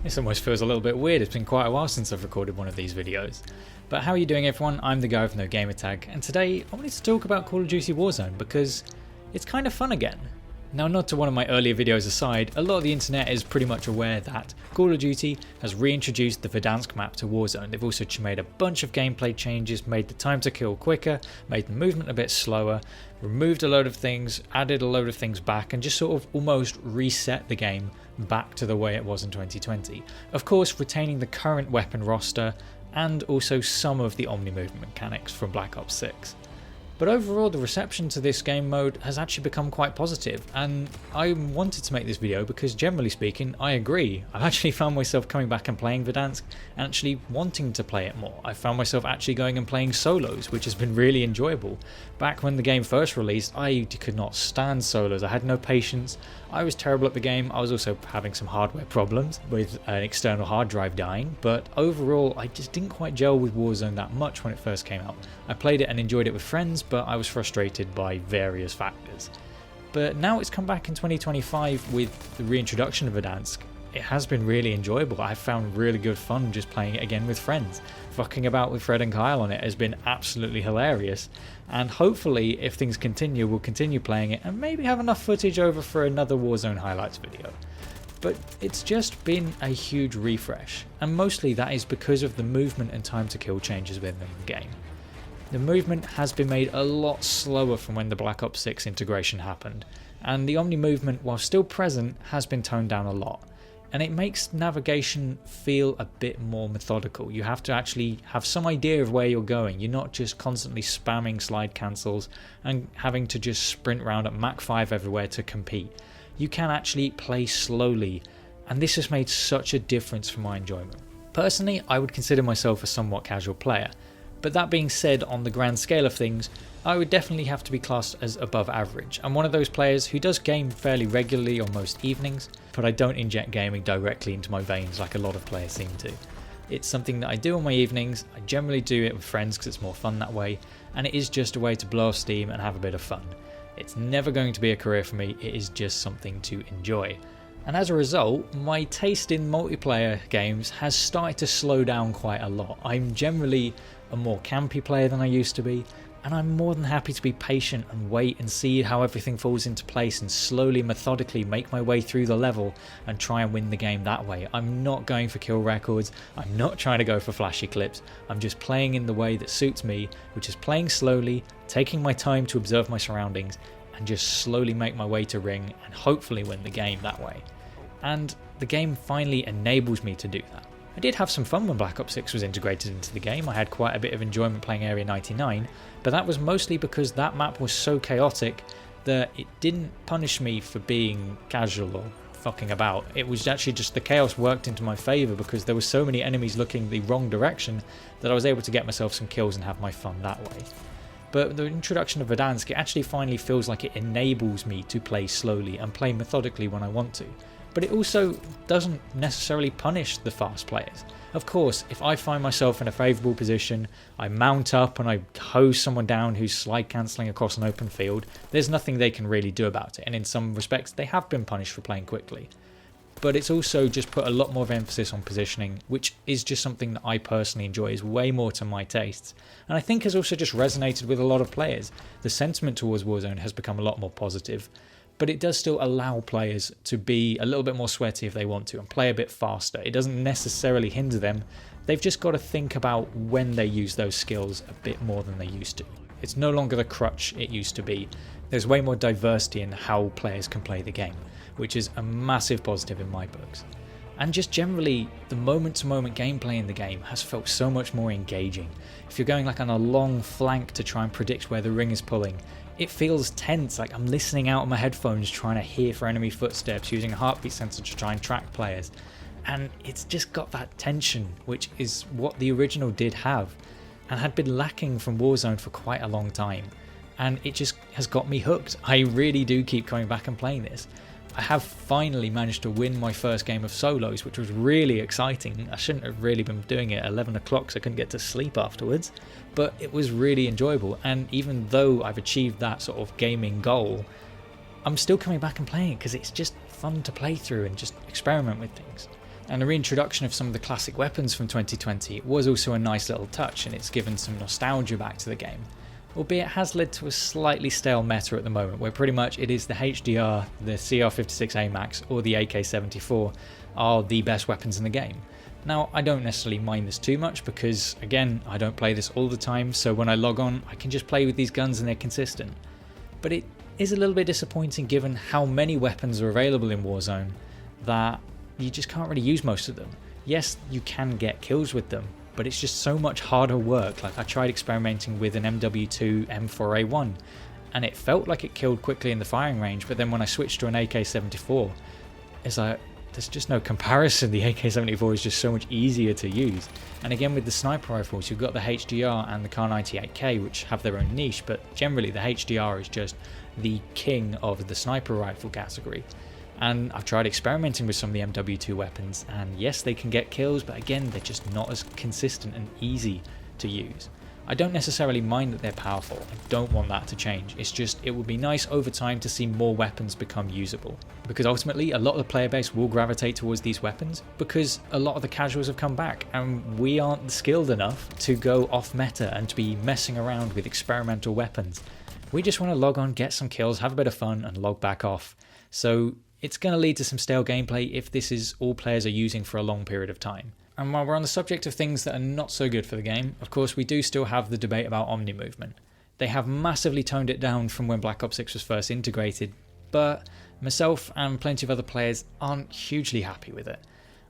This almost feels a little bit weird, it's been quite a while since I've recorded one of these videos. But how are you doing everyone? I'm the guy with no gamertag, and today I wanted to talk about Call of Duty Warzone because it's kind of fun again. Now, not to one of my earlier videos aside, a lot of the internet is pretty much aware that Call of Duty has reintroduced the Verdansk map to Warzone. They've also made a bunch of gameplay changes, made the time to kill quicker, made the movement a bit slower, removed a load of things, added a load of things back, and just sort of almost reset the game back to the way it was in 2020. Of course, retaining the current weapon roster and also some of the Omni movement mechanics from Black Ops 6. But overall, the reception to this game mode has actually become quite positive, and I wanted to make this video because, generally speaking, I agree. I've actually found myself coming back and playing Verdansk and actually wanting to play it more. I found myself actually going and playing solos, which has been really enjoyable. Back when the game first released, I could not stand solos. I had no patience. I was terrible at the game. I was also having some hardware problems with an external hard drive dying, but overall I just didn't quite gel with Warzone that much when it first came out. I played it and enjoyed it with friends, but I was frustrated by various factors. But now it's come back in 2025 with the reintroduction of Verdansk. It has been really enjoyable. I've found really good fun just playing it again with friends. Fucking about with Fred and Kyle on it has been absolutely hilarious, and hopefully if things continue we'll continue playing it and maybe have enough footage over for another Warzone highlights video. But it's just been a huge refresh, and mostly that is because of the movement and time to kill changes within the game. The movement has been made a lot slower from when the Black Ops 6 integration happened, and the Omni movement, while still present, has been toned down a lot. And it makes navigation feel a bit more methodical. You have to actually have some idea of where you're going. You're not just constantly spamming slide cancels and having to just sprint around at Mach 5 everywhere to compete. You can actually play slowly, and this has made such a difference for my enjoyment. Personally, I would consider myself a somewhat casual player, but that being said, on the grand scale of things, I would definitely have to be classed as above average. I'm one of those players who does game fairly regularly on most evenings, but I don't inject gaming directly into my veins like a lot of players seem to. It's something that I do on my evenings. I generally do it with friends because it's more fun that way, and it is just a way to blow off steam and have a bit of fun. It's never going to be a career for me, it is just something to enjoy. And as a result, my taste in multiplayer games has started to slow down quite a lot. I'm generally a more campy player than I used to be, and I'm more than happy to be patient and wait and see how everything falls into place and slowly, methodically make my way through the level and try and win the game that way. I'm not going for kill records, I'm not trying to go for flashy clips, I'm just playing in the way that suits me, which is playing slowly, taking my time to observe my surroundings, and just slowly make my way to ring and hopefully win the game that way. And the game finally enables me to do that. I did have some fun when Black Ops 6 was integrated into the game. I had quite a bit of enjoyment playing Area 99, but that was mostly because that map was so chaotic that it didn't punish me for being casual or fucking about. It was actually just the chaos worked into my favour because there were so many enemies looking the wrong direction that I was able to get myself some kills and have my fun that way. But the introduction of Verdansk, it actually finally feels like it enables me to play slowly and play methodically when I want to. But it also doesn't necessarily punish the fast players. Of course, if I find myself in a favourable position, I mount up and I hose someone down who's slide cancelling across an open field, there's nothing they can really do about it, and in some respects they have been punished for playing quickly. But it's also just put a lot more of emphasis on positioning, which is just something that I personally enjoy, is way more to my tastes, and I think has also just resonated with a lot of players. The sentiment towards Warzone has become a lot more positive, but it does still allow players to be a little bit more sweaty if they want to and play a bit faster. It doesn't necessarily hinder them, they've just got to think about when they use those skills a bit more than they used to. It's no longer the crutch it used to be. There's way more diversity in how players can play the game, which is a massive positive in my books. And just generally, the moment-to-moment gameplay in the game has felt so much more engaging. If you're going like on a long flank to try and predict where the ring is pulling, it feels tense, like I'm listening out on my headphones trying to hear for enemy footsteps, using a heartbeat sensor to try and track players. And it's just got that tension, which is what the original did have, and had been lacking from Warzone for quite a long time. And it just has got me hooked. I really do keep coming back and playing this. I have finally managed to win my first game of solos, which was really exciting. I shouldn't have really been doing it at 11 o'clock so I couldn't get to sleep afterwards, but it was really enjoyable, and even though I've achieved that sort of gaming goal, I'm still coming back and playing it because it's just fun to play through and just experiment with things. And the reintroduction of some of the classic weapons from 2020 was also a nice little touch, and it's given some nostalgia back to the game. Albeit it has led to a slightly stale meta at the moment, where pretty much it is the HDR, the CR56 AMAX or the AK-74 are the best weapons in the game. Now, I don't necessarily mind this too much because, again, I don't play this all the time, so when I log on I can just play with these guns and they're consistent. But it is a little bit disappointing given how many weapons are available in Warzone that you just can't really use most of them. Yes, you can get kills with them, but it's just so much harder work. Like, I tried experimenting with an MW2 M4A1 and it felt like it killed quickly in the firing range, but then when I switched to an AK-74, it's like, there's just no comparison. The AK-74 is just so much easier to use. And again, with the sniper rifles, you've got the HDR and the Kar98K, which have their own niche, but generally the HDR is just the king of the sniper rifle category. And I've tried experimenting with some of the MW2 weapons, and yes, they can get kills, but again, they're just not as consistent and easy to use. I don't necessarily mind that they're powerful, I don't want that to change, it's just it would be nice over time to see more weapons become usable. Because ultimately, a lot of the player base will gravitate towards these weapons, because a lot of the casuals have come back, and we aren't skilled enough to go off meta and to be messing around with experimental weapons. We just want to log on, get some kills, have a bit of fun, and log back off. So it's going to lead to some stale gameplay if this is all players are using for a long period of time. And while we're on the subject of things that are not so good for the game, of course we do still have the debate about Omni movement. They have massively toned it down from when Black Ops 6 was first integrated, but myself and plenty of other players aren't hugely happy with it.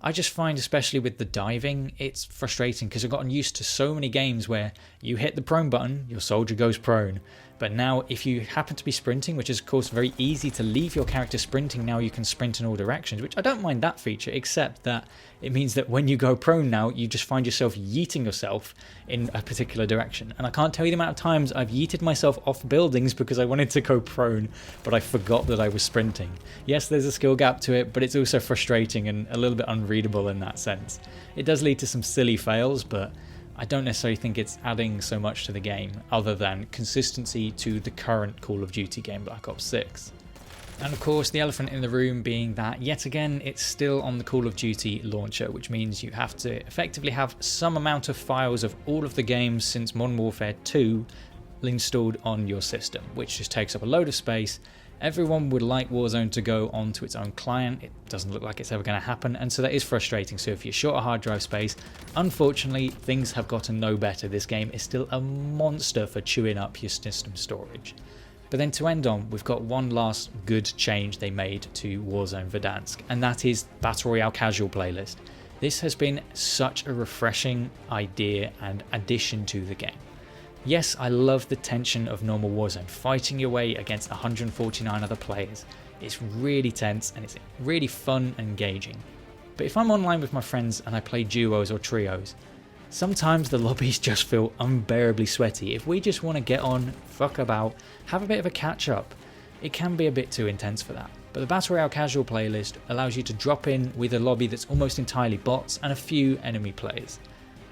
I just find, especially with the diving, it's frustrating because I've gotten used to so many games where you hit the prone button, your soldier goes prone. But now if you happen to be sprinting, which is of course very easy to leave your character sprinting, now you can sprint in all directions, which I don't mind that feature, except that it means that when you go prone now, you just find yourself yeeting yourself in a particular direction. And I can't tell you the amount of times I've yeeted myself off buildings because I wanted to go prone, but I forgot that I was sprinting. Yes, there's a skill gap to it, but it's also frustrating and a little bit unreadable in that sense. It does lead to some silly fails, but I don't necessarily think it's adding so much to the game other than consistency to the current Call of Duty game, Black Ops 6. And of course the elephant in the room being that yet again it's still on the Call of Duty launcher, which means you have to effectively have some amount of files of all of the games since Modern Warfare 2 installed on your system, which just takes up a load of space. Everyone would like Warzone to go onto its own client. It doesn't look like it's ever going to happen, and so that is frustrating. So if you're short of hard drive space, unfortunately things have gotten no better. This game is still a monster for chewing up your system storage. But then to end on, we've got one last good change they made to Warzone Verdansk, and that is Battle Royale Casual playlist. This has been such a refreshing idea and addition to the game. Yes, I love the tension of normal Warzone, fighting your way against 149 other players. It's really tense and it's really fun and engaging. But if I'm online with my friends and I play duos or trios, sometimes the lobbies just feel unbearably sweaty. If we just want to get on, fuck about, have a bit of a catch up, it can be a bit too intense for that. But the Battle Royale Casual playlist allows you to drop in with a lobby that's almost entirely bots and a few enemy players.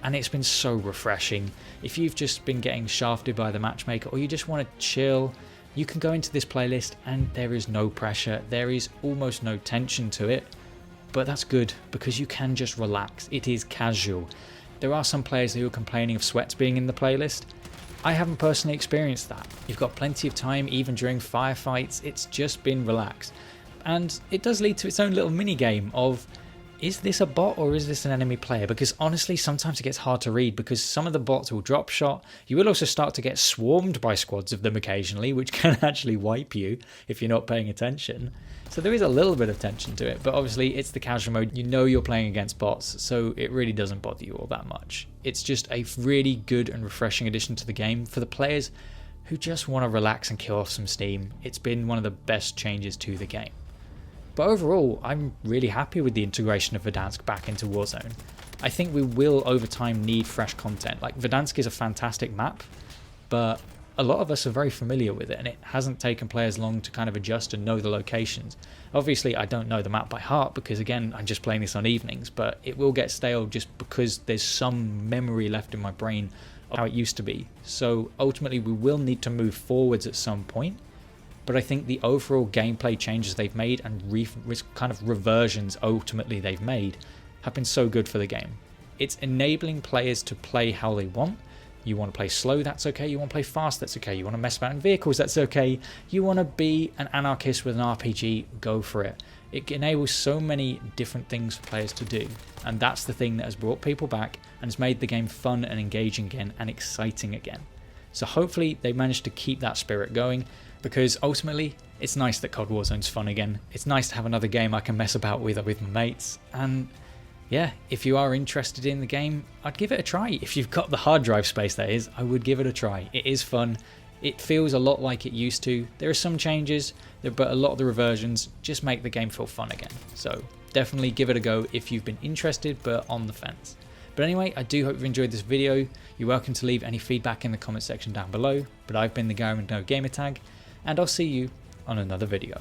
And it's been so refreshing. If you've just been getting shafted by the matchmaker or you just want to chill, you can go into this playlist and there is no pressure, there is almost no tension to it, but that's good because you can just relax. It is casual. There are some players who are complaining of sweats being in the playlist. I haven't personally experienced that. You've got plenty of time even during firefights, it's just been relaxed. And it does lead to its own little mini game of, is this a bot or is this an enemy player? Because honestly, sometimes it gets hard to read because some of the bots will drop shot. You will also start to get swarmed by squads of them occasionally, which can actually wipe you if you're not paying attention. So there is a little bit of tension to it, but obviously it's the casual mode. You know you're playing against bots, so it really doesn't bother you all that much. It's just a really good and refreshing addition to the game for the players who just want to relax and kill off some steam. It's been one of the best changes to the game. But overall, I'm really happy with the integration of Verdansk back into Warzone. I think we will over time need fresh content. Like, Verdansk is a fantastic map, but a lot of us are very familiar with it and it hasn't taken players long to kind of adjust and know the locations. Obviously I don't know the map by heart because again I'm just playing this on evenings, but it will get stale just because there's some memory left in my brain of how it used to be. So ultimately we will need to move forwards at some point. But I think the overall gameplay changes they've made and kind of reversions ultimately they've made have been so good for the game. It's enabling players to play how they want. You want to play slow, that's okay. You want to play fast, that's okay. You want to mess about in vehicles, that's okay. You want to be an anarchist with an RPG, go for it. It enables so many different things for players to do, and that's the thing that has brought people back and has made the game fun and engaging again and exciting again. So hopefully they managed to keep that spirit going, because ultimately it's nice that COD Warzone's fun again. It's nice to have another game I can mess about with my mates, and yeah, if you are interested in the game, I'd give it a try. If you've got the hard drive space, that is, I would give it a try. It is fun. It feels a lot like it used to. There are some changes, but a lot of the reversions just make the game feel fun again. So definitely give it a go if you've been interested but on the fence. But anyway, I do hope you've enjoyed this video. You're welcome to leave any feedback in the comment section down below. But I've been the guy with no gamertag, and I'll see you on another video.